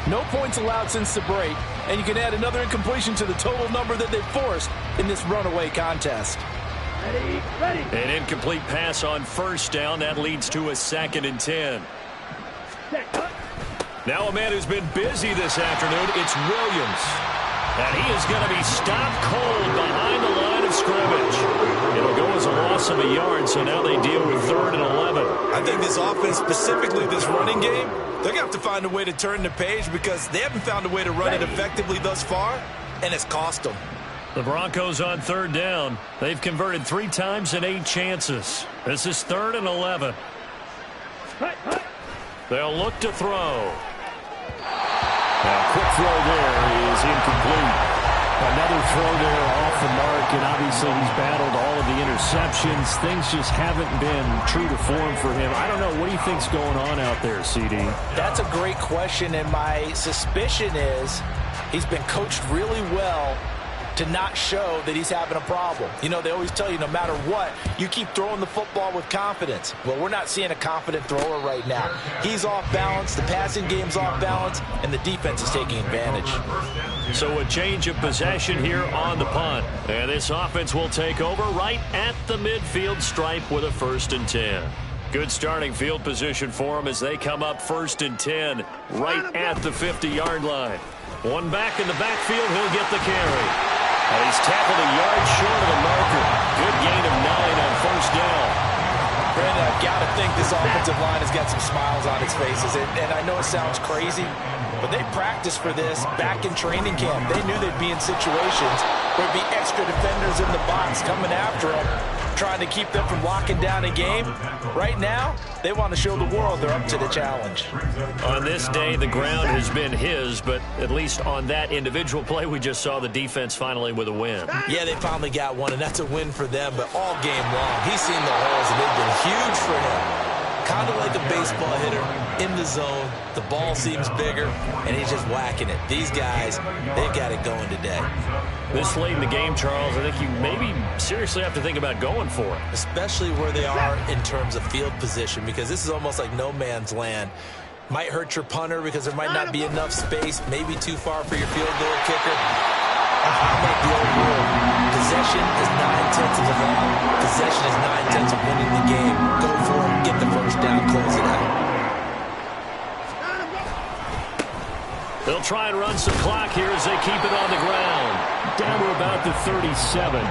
No points allowed since the break, and you can add another incompletion to the total number that they've forced in this runaway contest. An incomplete pass on first down. That leads to a 2nd and 10. Now a man who's been busy this afternoon, it's Williams. And he is going to be stopped cold behind the line of scrimmage. It'll go as a loss of a yard, so now they deal with 3rd and 11. I think this offense, specifically this running game, they're going to have to find a way to turn the page because they haven't found a way to run it effectively thus far, and it's cost them. The Broncos on 3rd down. They've converted 3 times in 8 chances. This is 3rd and 11. They'll look to throw. Now, quick throw there is incomplete. Another throw there off the mark, and obviously he's battled all of the interceptions. Things just haven't been true to form for him. I don't know. What do you think's going on out there, CD? That's a great question, and my suspicion is he's been coached really well to not show that he's having a problem. You know, they always tell you no matter what, you keep throwing the football with confidence. Well, we're not seeing a confident thrower right now. He's off balance, the passing game's off balance, and the defense is taking advantage. So a change of possession here on the punt. And this offense will take over right at the midfield stripe with a 1st and 10. Good starting field position for them as they come up 1st and 10 right at the 50-yard line. One back in the backfield, he'll get the carry. And he's tackled a yard short of the marker. Good gain of 9 on 1st down. Brandon, I've got to think this offensive line has got some smiles on its faces. And I know it sounds crazy, but they practiced for this back in training camp. They knew they'd be in situations where there'd be extra defenders in the box coming after them, trying to keep them from locking down a game. Right now, they want to show the world they're up to the challenge. On this day, the ground has been his, but at least on that individual play, we just saw the defense finally with a win. Yeah, they finally got one, and that's a win for them, but all game long, he's seen the holes, and they've been huge for him. Kind of like a baseball hitter in the zone. The ball seems bigger, and he's just whacking it. These guys, they've got it going today. This late in the game, Charles, I think you maybe seriously have to think about going for it. Especially where they are in terms of field position, because this is almost like no man's land. Might hurt your punter because there might not be enough space, maybe too far for your field goal kicker. I like the old rule. Possession is 9/10 of the ball. Possession is 9/10 of winning the game. Go for it, get the 1st down, close it out. They'll try and run some clock here as they keep it on the ground. Down to about the 37.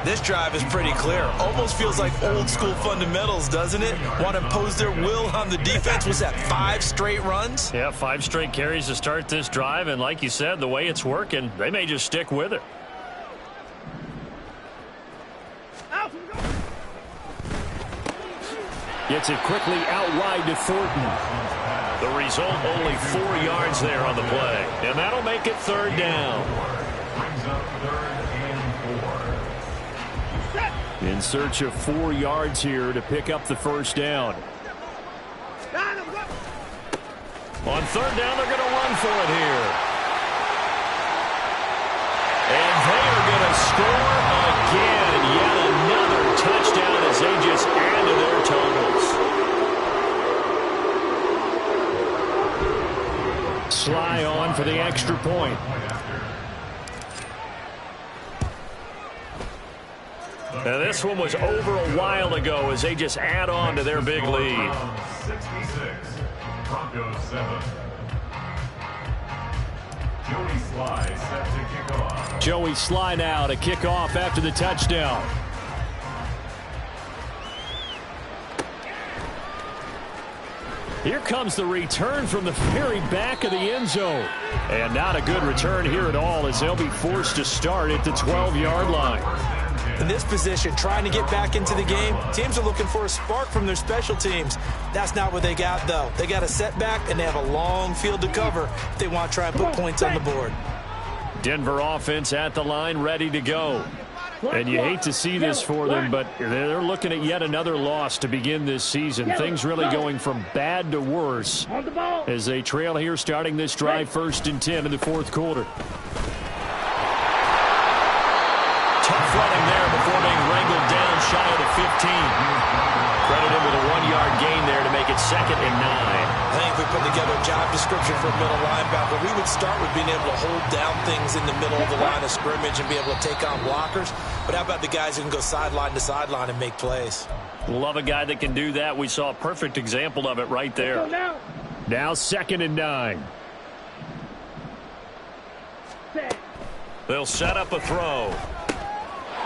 This drive is pretty clear. Almost feels like old school fundamentals, doesn't it? Want to impose their will on the defense. Was that 5 straight runs? Yeah, 5 straight carries to start this drive, and like you said, the way it's working, they may just stick with it. Gets it quickly out wide to Thornton. The result, only 4 yards there on the play. And that'll make it 3rd down. In search of 4 yards here to pick up the 1st down. On 3rd down, they're going to run for it here. And they are going to score again. Yet another touchdown as they just add to their totals. Sly on for the extra point. Now this one was over a while ago as they just add on to their big lead. 66, Broncos 7. Joey Sly set to kick off. Joey Sly now to kick off after the touchdown. Here comes the return from the very back of the end zone. And not a good return here at all as they'll be forced to start at the 12-yard line. In this position, trying to get back into the game, teams are looking for a spark from their special teams. That's not what they got, though. They got a setback, and they have a long field to cover if they want to try and put points on the board. Denver offense at the line, ready to go. And you hate to see this for them, but they're looking at yet another loss to begin this season. Things really going from bad to worse as they trail here starting this drive 1st and 10 in the 4th quarter. Tough running there before being wrangled down shy of the 15. Credit him with a 1-yard gain there to make it 2nd and 9. I think if we put together a job description for a middle linebacker, we would start with being able to hold down things in the middle of the line of scrimmage and be able to take on blockers. But how about the guys who can go sideline to sideline and make plays? Love a guy that can do that. We saw a perfect example of it right there. Now 2nd and 9. They'll set up a throw.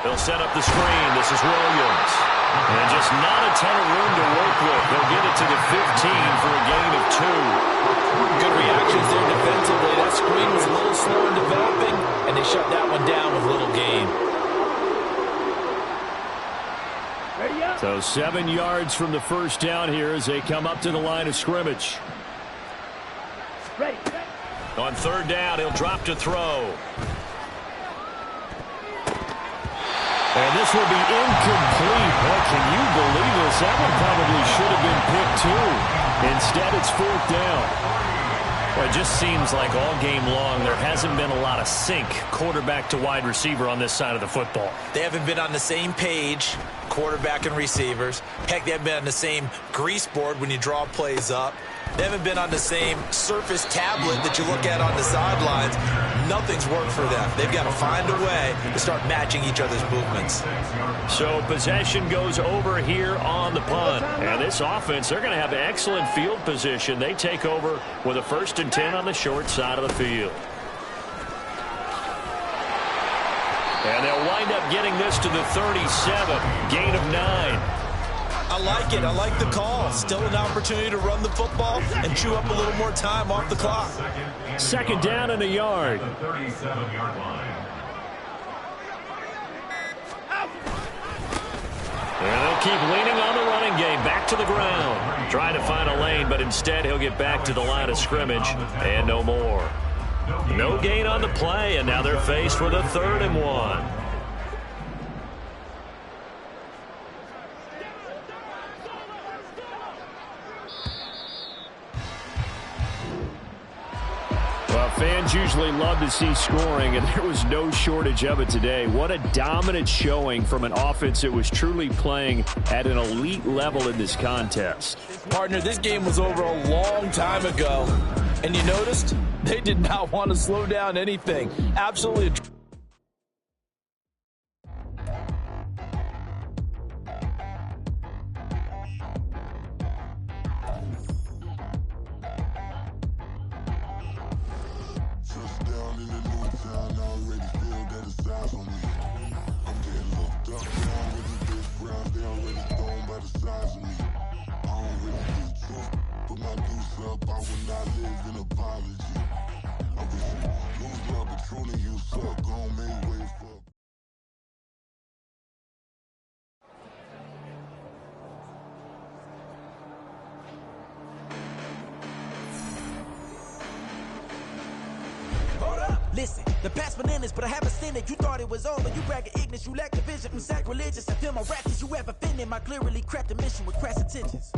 They'll set up the screen. This is Williams. And just not a ton of room to work with. They'll get it to the 15 for a gain of 2. Good reactions there defensively. That screen was a little slow in developing, and they shut that one down with little gain. So 7 yards from the first down here as they come up to the line of scrimmage. On 3rd down, he'll drop to throw. And this will be incomplete. Boy, can you believe this? That one probably should have been picked too. Instead, it's 4th down. Well, it just seems like all game long there hasn't been a lot of sync quarterback to wide receiver on this side of the football. They haven't been on the same page, quarterback and receivers. Heck, they haven't been on the same grease board when you draw plays up. They haven't been on the same surface tablet that you look at on the sidelines. Nothing's worked for them. They've got to find a way to start matching each other's movements. So possession goes over here on the punt. And this offense, they're going to have excellent field position. They take over with a 1st and 10 on the short side of the field. And they'll wind up getting this to the 37. Gain of 9. I like it. I like the call. Still an opportunity to run the football and chew up a little more time off the clock. 2nd down and a yard. The 37-yard line. And they'll keep leaning on the running game. Back to the ground. Trying to find a lane, but instead he'll get back to the line of scrimmage and no more. No gain on the play, and now they're faced with a 3rd and 1. Well, fans usually love to see scoring, and there was no shortage of it today. What a dominant showing from an offense that was truly playing at an elite level in this contest. Partner, this game was over a long time ago, and you noticed they did not want to slow down anything. Absolutely. Listen, the past bananas, but I haven't seen it. You thought it was over. You bragging ignorance. You lack the vision from sacrilegious. I feel my rackets. You ever offended my clearly crafted mission with crass intentions.